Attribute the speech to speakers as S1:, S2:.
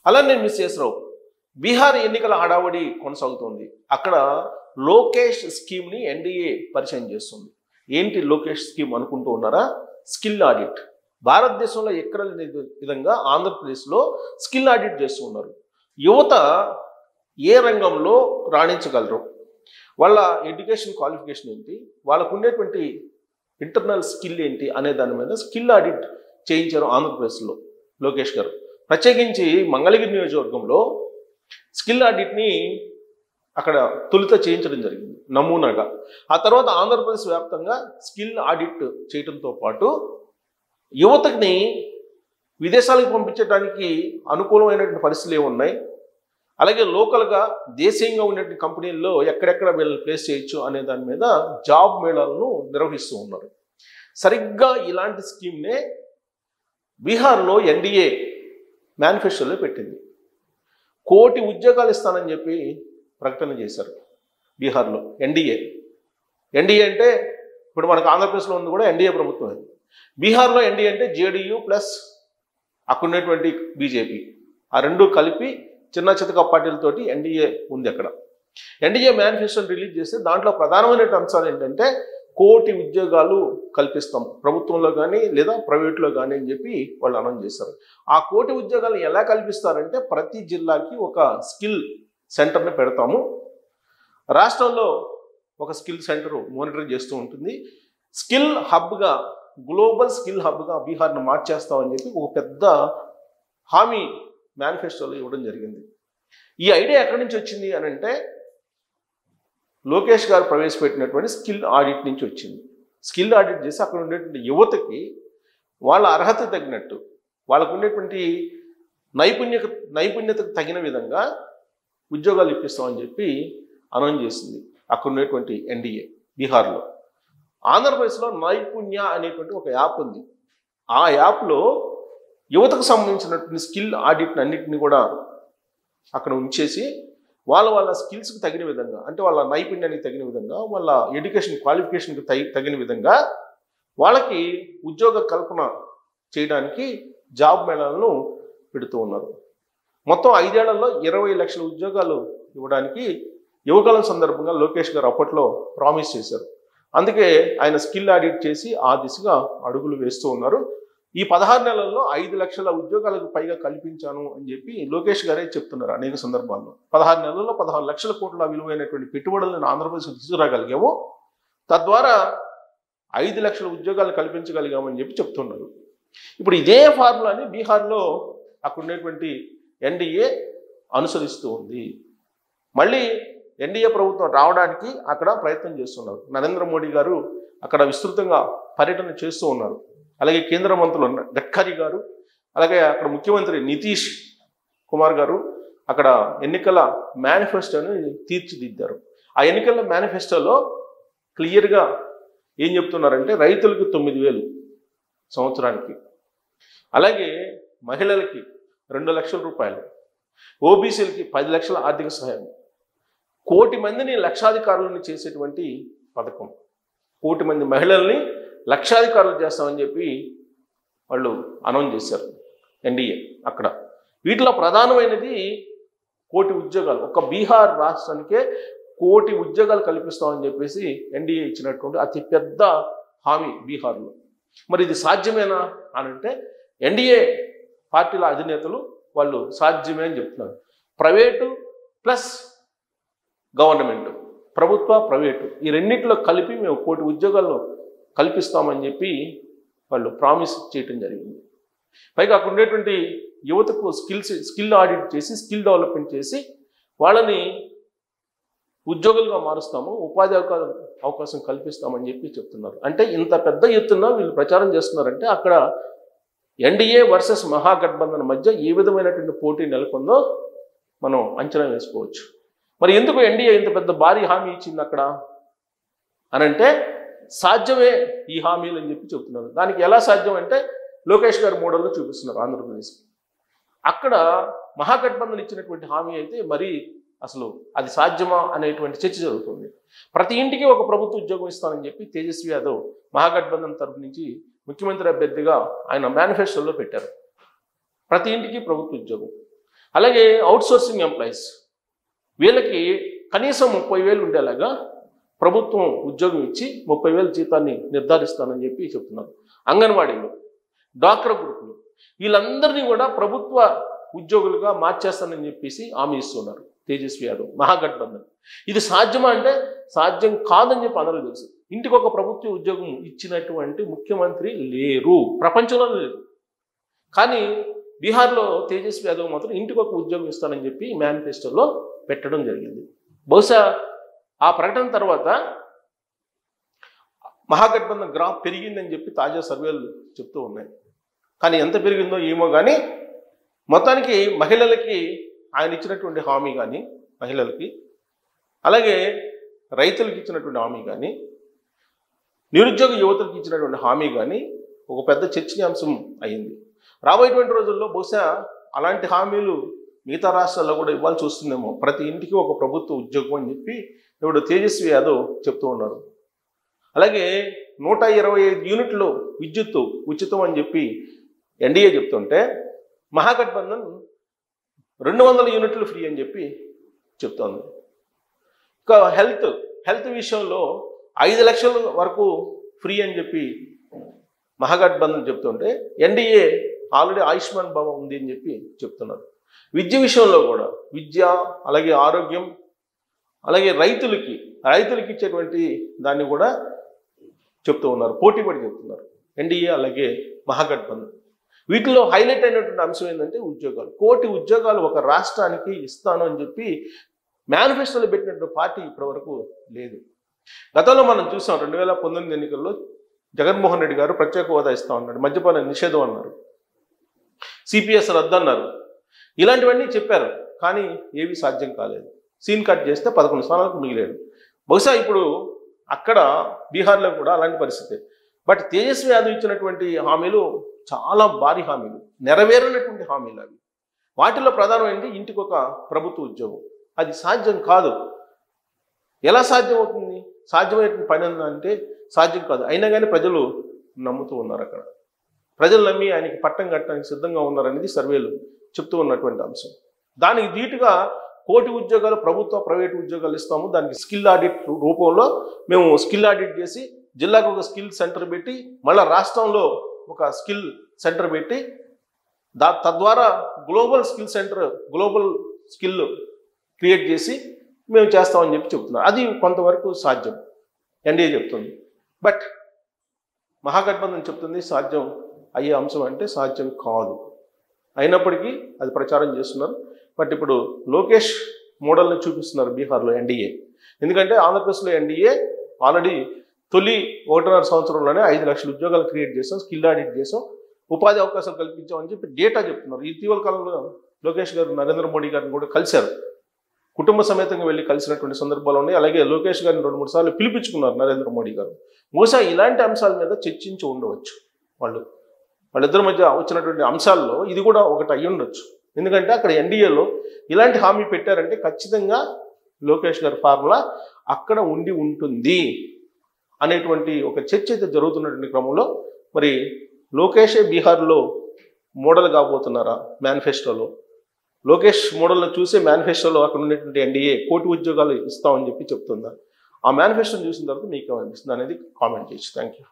S1: అలానే మిస్సెస్ రావు, బీహార్ ఎన్నికల హడావడి కొనసాగుతోంది. అక్కడ లోకేష్ స్కీమ్ని ఎన్డీఏ పరిచయం చేస్తుంది. ఏంటి లోకేష్ స్కీమ్ అనుకుంటూ ఉన్నారా? Skill audit. భారతదేశంలో ఎక్కడ లేని విధంగా ఆంధ్రప్రదేశ్లో స్కిల్ ఆడిట్ చేస్తూ ఉన్నారు. యువత ఏ రంగంలో రాణించగలరు, వాళ్ళ ఎడ్యుకేషన్ క్వాలిఫికేషన్ ఏంటి, వాళ్ళకు ఉండేటువంటి ఇంటర్నల్ స్కిల్ ఏంటి అనే దాని మీద స్కిల్ ఆడిట్ చేయించారు ఆంధ్రప్రదేశ్లో లోకేష్ గారు. ప్రత్యేకించి మంగళగిరి నియోజకవర్గంలో స్కిల్ ఆడిట్ని అక్కడ తొలుత చేయించడం జరిగింది నమూనాగా. ఆ తర్వాత ఆంధ్రప్రదేశ్ వ్యాప్తంగా స్కిల్ ఆడిట్ చేయడంతో పాటు యువతని విదేశాలకు పంపించడానికి అనుకూలమైనటువంటి పరిస్థితులు ఏమున్నాయి, అలాగే లోకల్గా దేశీయంగా ఉన్నటువంటి కంపెనీల్లో ఎక్కడెక్కడ వీళ్ళని ప్లేస్ చేయొచ్చు అనే దాని మీద జాబ్ మేళాలను నిర్వహిస్తూ ఉన్నారు. సరిగ్గా ఇలాంటి స్కీమ్నే బీహార్లో ఎన్డీఏ మేనిఫెస్టోలో పెట్టింది. 1 కోటి ఉద్యోగాలు ఇస్తానని చెప్పి ప్రకటన చేశారు బీహార్లో ఎన్డీఏ. ఎన్డీఏ అంటే ఇప్పుడు మనకు ఆంధ్రప్రదేశ్లో ఉంది కూడా ఎన్డీఏ ప్రభుత్వం. అది బీహార్లో ఎన్డీఏ అంటే జేడీయూ ప్లస్ అక్కడ ఉన్నటువంటి బీజేపీ, ఆ రెండు కలిపి చిన్న చితక పార్టీలతోటి ఎన్డీఏ ఉంది. అక్కడ ఎన్డీఏ మేనిఫెస్టోని రిలీజ్ చేస్తే దాంట్లో ప్రధానమైన అంశాలు ఏంటంటే 1 కోటి ఉద్యోగాలు కల్పిస్తాం ప్రభుత్వంలో కానీ లేదా ప్రైవేట్లో కానీ అని చెప్పి వాళ్ళు అనౌన్స్ చేశారు. ఆ 1 కోటి ఉద్యోగాలు ఎలా కల్పిస్తారంటే ప్రతి జిల్లాకి ఒక స్కిల్ సెంటర్ని పెడతాము, రాష్ట్రంలో ఒక స్కిల్ సెంటర్ మానిటర్ చేస్తూ ఉంటుంది, స్కిల్ హబ్గా గ్లోబల్ స్కిల్ హబ్గా బీహార్ను మార్చేస్తామని చెప్పి ఒక పెద్ద హామీ మేనిఫెస్టోలో ఇవ్వడం జరిగింది. ఈ ఐడియా ఎక్కడి నుంచి వచ్చింది అని అంటే లోకేష్ గారు ప్రవేశపెట్టినటువంటి స్కిల్ ఆడిట్ నుంచి వచ్చింది. స్కిల్ ఆడిట్ చేసి అక్కడ ఉండేటువంటి యువతకి వాళ్ళ అర్హత తగినట్టు వాళ్ళకు ఉండేటువంటి నైపుణ్యతకు తగిన విధంగా ఉద్యోగాలు ఇప్పిస్తామని చెప్పి అనౌన్స్ చేసింది అక్కడ ఉండేటువంటి ఎన్డీఏ బీహార్లో. ఆంధ్రప్రదేశ్లో నైపుణ్య అనేటువంటి ఒక యాప్ ఉంది. ఆ యాప్లో యువతకు సంబంధించినటువంటి స్కిల్ ఆడిట్ అన్నింటినీ కూడా అక్కడ ఉంచేసి వాళ్ళ స్కిల్స్కి తగిన విధంగా, అంటే వాళ్ళ నైపుణ్యానికి తగిన విధంగా, వాళ్ళ ఎడ్యుకేషన్ క్వాలిఫికేషన్కి తగిన విధంగా వాళ్ళకి ఉద్యోగ కల్పన చేయడానికి జాబ్ మేళాలను పెడుతూ ఉన్నారు. మొత్తం 5 ఏళ్లలో 20 లక్షల ఉద్యోగాలు ఇవ్వడానికి యువకాలం సందర్భంగా లోకేష్ గారు అప్పట్లో ప్రామిస్ చేశారు. అందుకే ఆయన స్కిల్ ఆడిట్ చేసి ఆ దిశగా అడుగులు వేస్తూ ఉన్నారు. ఈ 16 నెలల్లో 5 లక్షల ఉద్యోగాలకు పైగా కల్పించాను అని చెప్పి లోకేష్ గారే చెప్తున్నారు అనేక సందర్భాల్లో. 16 నెలల్లో 16 లక్షల కోట్ల విలువైనటువంటి పెట్టుబడులను ఆంధ్రప్రదేశ్ తీసుకురాగలిగాము, తద్వారా 5 లక్షల ఉద్యోగాలు కల్పించగలిగామని చెప్పి చెప్తున్నారు. ఇప్పుడు ఇదే ఫార్ములాని బీహార్లో అక్కడ ఉండేటువంటి ఎన్డీఏ అనుసరిస్తూ ఉంది. మళ్ళీ ఎన్డీఏ ప్రభుత్వం రావడానికి అక్కడ ప్రయత్నం చేస్తున్నారు. నరేంద్ర మోడీ గారు అక్కడ విస్తృతంగా పర్యటన చేస్తూ ఉన్నారు. అలాగే కేంద్ర మంత్రులు గడ్కరీ గారు, అలాగే అక్కడ ముఖ్యమంత్రి నితీష్ కుమార్ గారు అక్కడ ఎన్నికల మేనిఫెస్టోని తీర్చిదిద్దారు. ఆ ఎన్నికల మేనిఫెస్టోలో క్లియర్గా ఏం చెప్తున్నారంటే రైతులకు 9,000 సంవత్సరానికి, అలాగే మహిళలకి 2 లక్షల రూపాయలు, ఓబీసీలకి 10 లక్షల ఆర్థిక సహాయం, 1 కోటి మందిని లక్షాధికారులను చేసేటువంటి పథకం, 1 కోటి మంది మహిళల్ని లక్షాధికారులు చేస్తామని చెప్పి వాళ్ళు అనౌన్స్ చేశారు ఎన్డీఏ అక్కడ. వీటిలో ప్రధానమైనది 1 కోటి ఉద్యోగాలు, ఒక బీహార్ రాష్ట్రానికే 1 కోటి ఉద్యోగాలు కల్పిస్తామని చెప్పేసి ఎన్డీఏ ఇచ్చినటువంటి అతి పెద్ద హామీ బీహార్లో. మరి ఇది సాధ్యమేనా అని అంటే ఎన్డీఏ పార్టీల అధినేతలు వాళ్ళు సాధ్యమే అని చెప్తున్నారు. ప్రైవేటు ప్లస్ గవర్నమెంట్, ప్రభుత్వ ప్రైవేటు ఈ రెండింటిలో కలిపి మేము 1 కోటి ఉద్యోగాలను కల్పిస్తామని చెప్పి వాళ్ళు ప్రామిస్ చేయటం జరిగింది. పైగా అక్కడ ఉండేటువంటి యువతకు స్కిల్ ఆడిట్ చేసి స్కిల్ డెవలప్మెంట్ చేసి వాళ్ళని ఉద్యోగులుగా మారుస్తాము, ఉపాధి అవకాశం కల్పిస్తామని చెప్పి చెప్తున్నారు. అంటే ఇంత పెద్ద ఎత్తున వీళ్ళు ప్రచారం చేస్తున్నారంటే అక్కడ ఎన్డీఏ వర్సెస్ మహాగఠబంధన్ మధ్య ఏ విధమైనటువంటి పోటీ నెలకొందో మనం అంచనా వేసుకోవచ్చు. మరి ఎందుకు ఎన్డీఏ ఇంత పెద్ద భారీ హామీ ఇచ్చింది అక్కడ అనంటే సాధ్యమే ఈ హామీలు అని చెప్పి చెప్తున్నారు. దానికి ఎలా సాధ్యం అంటే లోకేష్ గారు మోడల్లో చూపిస్తున్నారు ఆంధ్రప్రదేశ్. అక్కడ మహాగఠబంధన్ ఇచ్చినటువంటి హామీ అయితే మరి అసలు అది సాధ్యమా అనేటువంటి చర్చ జరుగుతుంది. ప్రతి ఇంటికి ఒక ప్రభుత్వ ఉద్యోగం ఇస్తానని చెప్పి తేజస్వి యాదవ్ మహాగఠబంధన్ తరఫు నుంచి ముఖ్యమంత్రి అభ్యర్థిగా ఆయన మేనిఫెస్టోలో పెట్టారు. ప్రతి ఇంటికి ప్రభుత్వ ఉద్యోగం. అలాగే అవుట్సోర్సింగ్ ఎంప్లాయీస్, వీళ్ళకి కనీసం 30,000 ఉండేలాగా ప్రభుత్వం ఉద్యోగం ఇచ్చి 30,000 జీతాన్ని నిర్ధారిస్తానని చెప్పి చెప్తున్నారు. అంగన్వాడీలు, డ్వాక్రా గ్రూపులు, వీళ్ళందరినీ కూడా ప్రభుత్వ ఉద్యోగులుగా మార్చేస్తానని చెప్పేసి హామీ ఇస్తున్నారు తేజస్వి యాదవ్, మహాగఠబంధన్. ఇది సాధ్యమా అంటే సాధ్యం కాదని చెప్పి అందరూ తెలుసు. ఇంటికి ఒక ప్రభుత్వ ఉద్యోగం ఇచ్చినటువంటి ముఖ్యమంత్రి లేరు, ప్రపంచంలో లేరు. కానీ బీహార్లో తేజస్వి యాదవ్ మాత్రం ఇంటికి ఒక ఉద్యోగం ఇస్తానని చెప్పి మేనిఫెస్టోలో పెట్టడం జరిగింది. బహుశా ఆ ప్రకటన తర్వాత మహాగఠబంధన్ గ్రాఫ్ పెరిగిందని చెప్పి తాజా సర్వేలు చెప్తూ ఉన్నాయి. కానీ ఎంత పెరిగిందో ఏమో కానీ మొత్తానికి మహిళలకి ఆయన ఇచ్చినటువంటి హామీ కానీ, మహిళలకి అలాగే రైతులకు ఇచ్చినటువంటి హామీ కానీ, నిరుద్యోగ యువతలకు ఇచ్చినటువంటి హామీ కానీ ఒక పెద్ద చర్చనీయాంశం అయింది. రాబోయేటువంటి రోజుల్లో బహుశా అలాంటి హామీలు మిగతా రాష్ట్రాల్లో కూడా ఇవ్వాల్సి వస్తుందేమో. ప్రతి ఇంటికి ఒక ప్రభుత్వ ఉద్యోగం అని చెప్పి ఇప్పుడు తేజస్వి యాదవ్ చెప్తూ ఉన్నారు. అలాగే 125 యూనిట్లు విద్యుత్తు ఉచితం అని చెప్పి ఎన్డీఏ చెప్తుంటే మహాగఠబంధన్ 200 యూనిట్లు ఫ్రీ అని చెప్పి చెప్తోంది. ఇంకా హెల్త్ విషయంలో 5 లక్షల వరకు ఫ్రీ అని చెప్పి మహాగఠబంధన్ చెప్తుంటే ఎన్డీఏ ఆల్రెడీ ఆయుష్మాన్ భవ ఉంది అని చెప్పి చెప్తున్నారు. విద్య విషయంలో కూడా విద్య, అలాగే ఆరోగ్యం, అలాగే రైతులకి ఇచ్చేటువంటి దాన్ని కూడా చెప్తూ ఉన్నారు, పోటీపడి చెప్తున్నారు ఎన్డీఏ అలాగే మహాగఠబంధన్. వీటిలో హైలైట్ అయినటువంటి అంశం ఏంటంటే ఉద్యోగాలు. 1 కోటి ఉద్యోగాలు ఒక రాష్ట్రానికి ఇస్తాను అని చెప్పి మేనిఫెస్టోలో పెట్టినటువంటి పార్టీ ఇప్పటివరకు లేదు. గతంలో మనం చూసాం 2019 ఎన్నికల్లో జగన్మోహన్ రెడ్డి గారు ప్రత్యేక హోదా ఇస్తా ఉన్నాడు, మద్యపాన నిషేధం అన్నారు, సిపిఎస్ రద్దు అన్నారు, ఇలాంటివన్నీ చెప్పారు. కానీ ఏవి సాధ్యం కాలేదు. సీన్ కట్ చేస్తే 11 స్థానాలకు మిగిలేదు. బహుశా ఇప్పుడు అక్కడ బీహార్లో కూడా అలాంటి పరిస్థితి. బట్ తేజస్వి యాదవ్ ఇచ్చినటువంటి హామీలు చాలా భారీ హామీలు, నెరవేరనటువంటి హామీలు అవి. వాటిలో ప్రధానమైనది ఇంటికి ఒక ప్రభుత్వ ఉద్యోగం. అది సాధ్యం కాదు. ఎలా సాధ్యం అవుతుంది? సాధ్యమైనటువంటి పని అంటే సాధ్యం కాదు. అయినా కానీ ప్రజలు నమ్ముతూ ఉన్నారు. అక్కడ ప్రజలు నమ్మి ఆయనకి పట్టం కట్టడానికి సిద్ధంగా ఉన్నారనేది సర్వేలు చెప్తూ ఉన్నటువంటి అంశం. దానికి ధీటుగా 1 కోటి ఉద్యోగాలు ప్రభుత్వ ప్రైవేటు ఉద్యోగాలు ఇస్తాము, దానికి స్కిల్ ఆడిట్ రూపంలో మేము స్కిల్ ఆడిట్ చేసి జిల్లాకు ఒక స్కిల్ సెంటర్ పెట్టి మళ్ళీ రాష్ట్రంలో ఒక స్కిల్ సెంటర్ పెట్టి తద్వారా గ్లోబల్ స్కిల్ క్రియేట్ చేసి మేము చేస్తామని చెప్పి చెప్తున్నారు. అది కొంతవరకు సాధ్యం ఎన్డీఏ చెప్తుంది. బట్ మహాగఠబంధన్ చెప్తుంది సాధ్యం అయ్యే అంశం అంటే సాధ్యం కాదు. అయినప్పటికీ అది ప్రచారం చేస్తున్నారు. బట్ ఇప్పుడు లోకేష్ మోడల్ని చూపిస్తున్నారు బీహార్లో ఎన్డీఏ. ఎందుకంటే ఆంధ్రప్రదేశ్లో ఎన్డీఏ ఆల్రెడీ తొలి 1.5 సంవత్సరంలోనే 5 లక్షల ఉద్యోగాలు క్రియేట్ చేసాం, స్కిల్ ఆడిట్ చేసాం, ఉపాధి అవకాశాలు కల్పించామని చెప్పి డేటా చెప్తున్నారు. ఇటీవల కాలంలో లోకేష్ గారు నరేంద్ర మోడీ గారిని కూడా కలిశారు, కుటుంబ సమేతంగా వెళ్ళి కలిసినటువంటి సందర్భాలు ఉన్నాయి. అలాగే లోకేష్ గారిని 2-3 సార్లు పిలిపించుకున్నారు నరేంద్ర మోడీ గారు. బహుశా ఇలాంటి అంశాల మీద చర్చించి ఉండవచ్చు. వాళ్ళిద్దరి మధ్య వచ్చినటువంటి అంశాల్లో ఇది కూడా ఒకటి అయ్యి ఉండొచ్చు. ఎందుకంటే అక్కడ ఎన్డీఏలో ఇలాంటి హామీ పెట్టారంటే ఖచ్చితంగా లోకేష్ గారి ఫార్ములా అక్కడ ఉండి ఉంటుంది అనేటువంటి ఒక చర్చ అయితే జరుగుతున్నటువంటి క్రమంలో మరి లోకేషే బీహార్లో మోడల్ కాబోతున్నారా మేనిఫెస్టోలో? లోకేష్ మోడల్ను చూసే మేనిఫెస్టోలో అక్కడ ఉన్నటువంటి ఎన్డీఏ 1 కోటి ఉద్యోగాలు ఇస్తామని చెప్పి చెప్తుందా? ఆ మేనిఫెస్టోని చూసిన తర్వాత మీకు ఏమనిపిస్తుంది అనేది కామెంట్ చేయొచ్చు. Thank you.